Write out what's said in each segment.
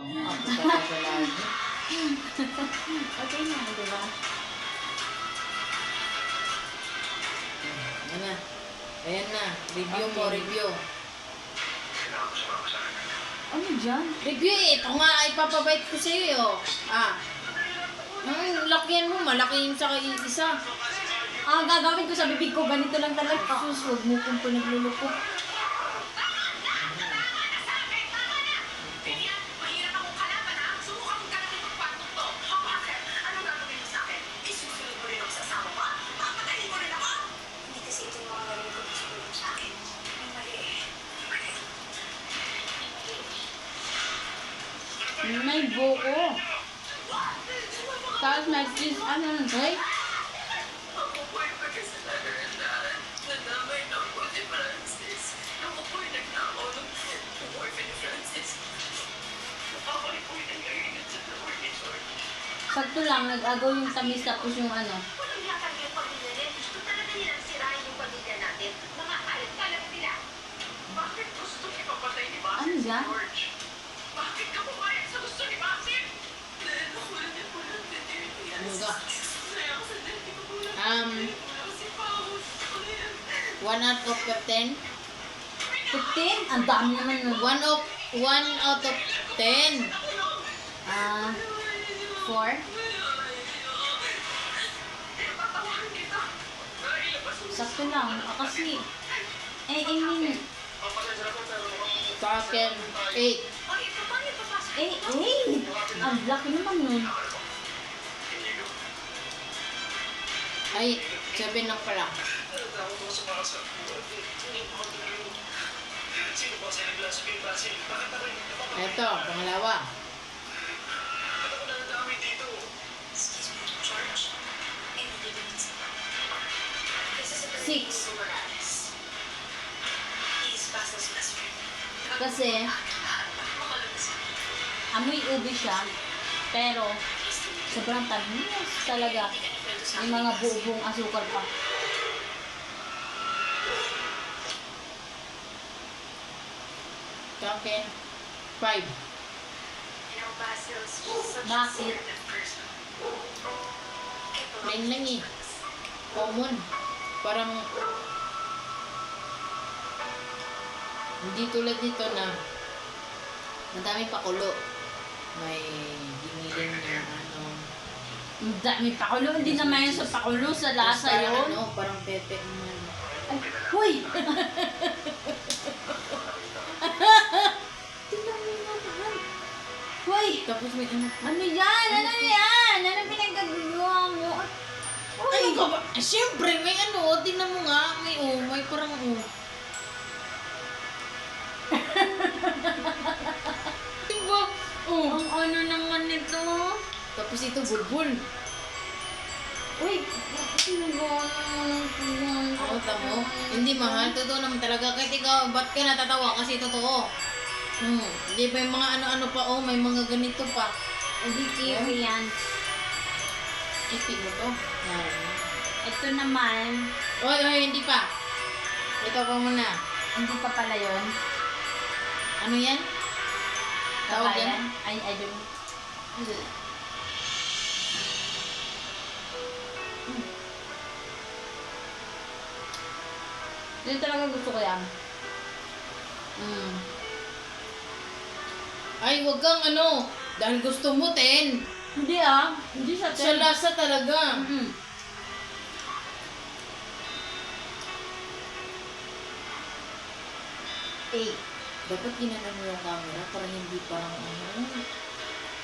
Ako talaga lagi. Okay na, di ba? Ano na? Ayan na. Review mo, Okay. review. Ano dyan? Review eh. Ito nga, ipapabait ko sa'yo eh. Oh. Lakihan mo. Malaki yung sa isa. Gagawin ko sa bibig ko, ganito lang talaga. Sus, huwag mo kong pinagluloko. May buko. Tapos may cheese, ano? Hoy? Sakto lang, nag-agaw yung tamis tapos yung ano. Ano dyan? Ano ka? 1 out of 10? 15? Ang dami naman nun. 1 out of 10. 4? Sakto lang. Kasi, I mean, Sa akin, 8. 8. Ang laki naman nun. Ay, 7 lang pala. Ito, pangalawa. Six. Kasi, amoy ube siya, pero sobrang tamis talaga. May mga buong asukal pa. Sa akin, 5. Bakit? Plain lang eh. Common. Parang hindi tulad nito na madami pakulo. May giniling na ano. Ang dami pakulo. Hindi naman yun sa pakulo, sa lasa Parang yun. ano, parang pepe naman. Ay, huy! Tingnan mo naman. Huy! Tapos may ano. Ano yan? Ano yan? Ano pinagkagawa mo? Ay, ka ba? Siyempre, may ano, tingnan mo nga. May parang Diba? Ang ano naman nito? Tapos ito, bulbul. Uy! Sinagawa naman ng tuwan. Oo, tamo. Hindi mahal. Totoo naman talaga. Kahit ikaw, ba't ka natatawa? Kasi totoo. Hindi pa yung mga ano-ano pa. Oh, may mga ganito pa. Hindi kiwi yan. Ipig mo to. Yan. Ito naman, Oy, hindi pa. Ito pa muna. hindi pa pala yun. Ano yan? Tawag yan? I don't. Hindi talaga gusto ko yan. Ay, wag kang ano. Dahil gusto mo, 10. Hindi Hindi siya Sa lasa talaga. Eight. Dapat ginanan mo yung camera para hindi parang ano.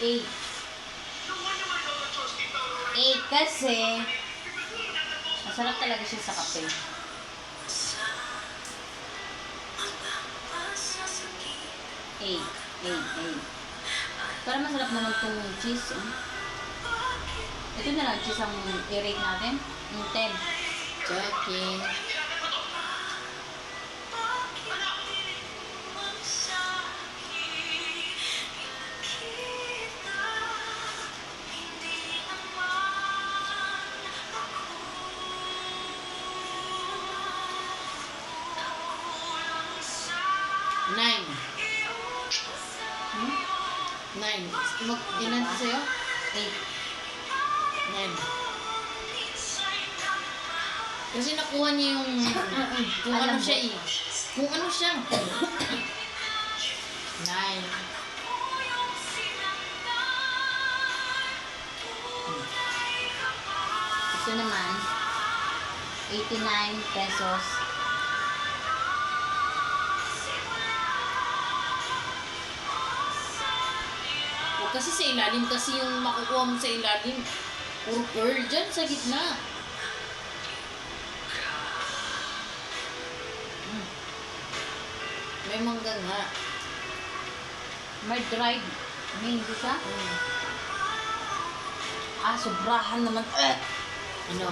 8. 8 kasi masarap talaga siya sa kape. 8. Para masarap naman itong cheese. Ito na lang cheese ang i-rate natin. 10. Jackie. 9. Ilan sa'yo? 8. 9. Kasi nakuha niya yung kung ano Alam mo. siya eh. Kung ano siya. 9. Ito naman, 89 pesos. O kasi sa ilalim, kasi yung makukuha mo sa ilalim, puro pearl dyan sa gitna. May mangga nga. May dried mango siya. Sobrahan naman. Ano?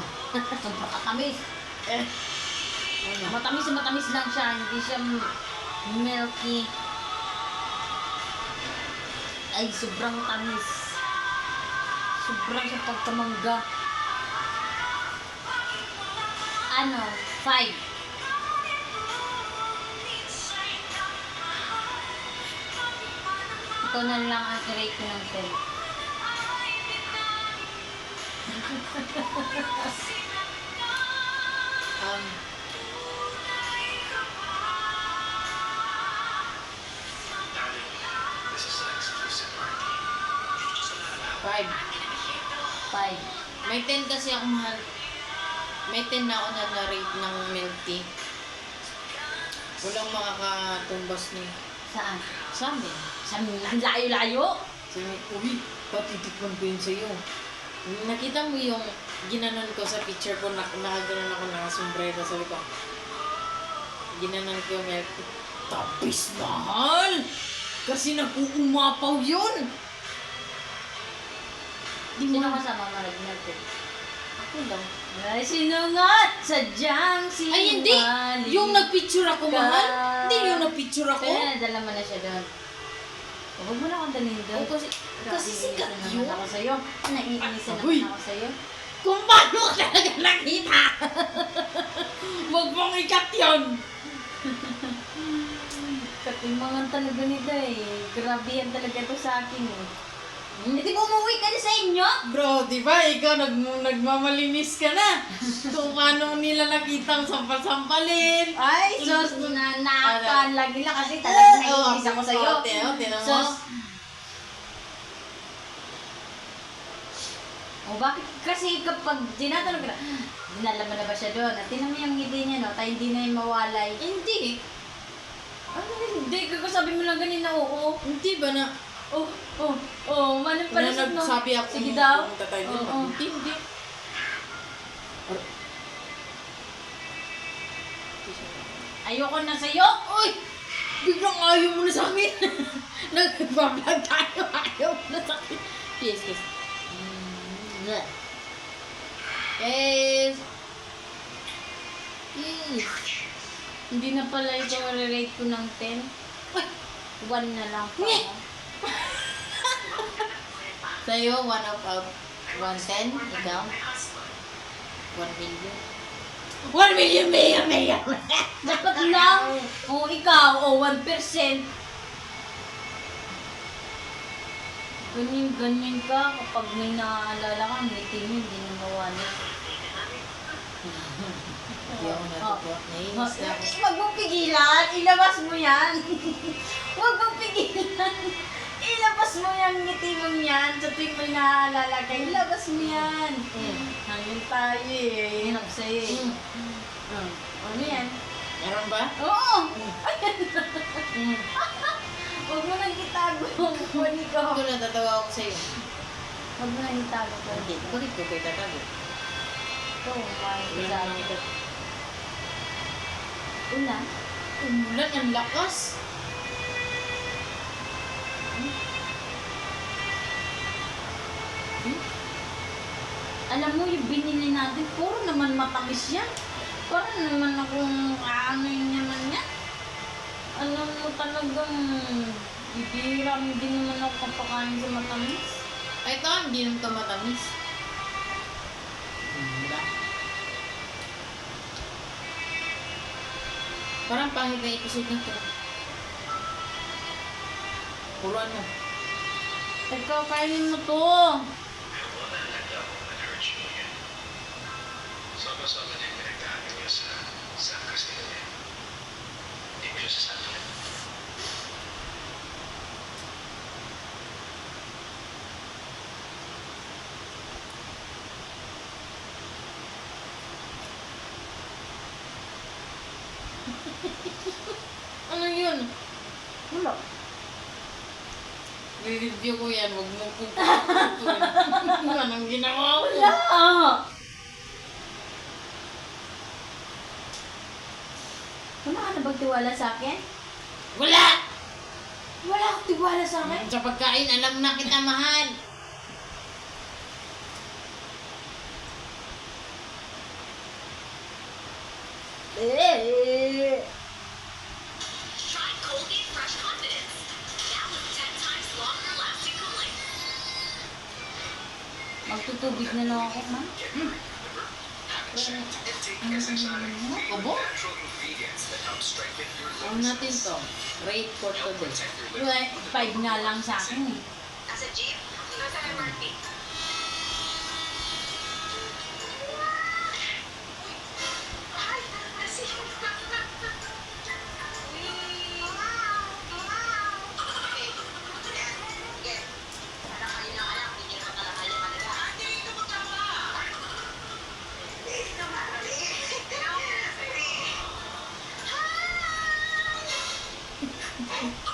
Sobrang katamis. Ano? Matamis na matamis lang siya. Hindi siya milky. Ay, sobrang tamis. Sobrang sa pagkamangga. 5. Ito na lang ang i-rate ko ng 10. Um, five. 5. May 10 kasi ako mahal. May 10 na ako na na-rate ng milk tea. Walang makakatumbas ni Saan? sa amin. Sa layo-layo? Sabi ko, uy, patitikman ko yun sa'yo. Nakita mo yung ginanon ko sa picture ko, nakaganon ako ng sombrero. Sabi ko, ginanon ko yung milk tea. Tapis mahal! Kasi nag-uumapaw yun! Di Sino mo kasama mo nag-milk? Ako lang. Ay, sino nga? Sadyang sinungaling. Ay, hindi! Yung nagpicture ako, ka. mahal. Hindi yung nagpicture ako. Kaya nadala mo na siya doon. Huwag mo na akong dalhin doon. Oh, kasi sikat Naiinisan yun. naman ako sa'yo. Naiinisan Uy. naman ako sa'yo. Kung paano ka talaga nakita! Huwag mong ikat yun! Katimangan talaga nila eh. Grabe yan talaga ito sa akin eh. Hindi mo umuwi ka na sa inyo? Bro, di ba ikaw nagmamalinis ka na? Kung paano nila nakitang sampal-sampalin. Ay, sus, naakan lagi lang kasi talaga naiinis ako sa'yo. Tinan mo. Sus. O bakit kasi kapag tinatanong ka na, dinala mo na ba siya doon? At tinan mo yung ngiti niya, no? Tayo hindi na yung mawalay. Hindi. Ano hindi? Kakasabi mo lang ganun na oo. Hindi ba na? Manong pala sa no? Nagsabi ako Sige daw. pumunta tayo doon. Oo. Hindi. Ayoko na sa'yo. Uy! Biglang ayaw mo na sa akin. Nagbablog tayo. Ayaw mo na sa akin. Kiss. Yes. Yes. Hindi na pala ito rate ko ng 10. 1 na lang pa. Sa'yo, 1 out of 110. Ikaw? 1 million. 1 million, mayor. Dapat lang. Ikaw, 1%. Ganyan ka kapag may naaalala ka, may team hindi na mawala. Hindi ako natutuwa. Naiinis na ako. Huwag mong pigilan, ilabas mo yan. Huwag mong pigilan. Ilabas mo yung ngiti mong yan sa tuwing may naaalala ka. Ilabas mo yan. Hangin tayo eh. Hinap sa'yo eh. Ano yan? Meron ba? Oo! Huwag mo nang itago. Kunin ko. Ako natatawa ako sa'yo. Huwag mo nang itago ko. Hindi. Bakit ko kayo tatago? Ito, may Wala isa. naman ito. Ulan. Umulan, ang lakas. Alam mo, yung binili natin, puro naman matamis yan. Parang naman akong ano yun naman yan. Alam mo talagang bibira, hindi naman ako kapakain sa matamis. Ay, ito, hindi naman ito matamis. Wala. Parang pangit na episode na ito. Puro ano. Ikaw, kainin mo to. Sama-sama na yung pinagdaanan niya sa Castilla. Hindi mo siya sasabihin. Ano yun? Wala. Review ko yan, huwag mo kukunin. Anong ginawa ko? Wala. Wala ka na bang tiwala sa akin? Wala! Wala akong tiwala sa akin. Sa pagkain, alam na kita, mahal. Try Colgate Fresh Confidence. Now with 10 times longer lasting cooling. Magtutubig na lang ako, ma. Obo? Ano natin to? Rate for today. Wala, 5 nga lang sa akin eh. Nasa jeep, nasa MRT. Ay, kasi... Hi!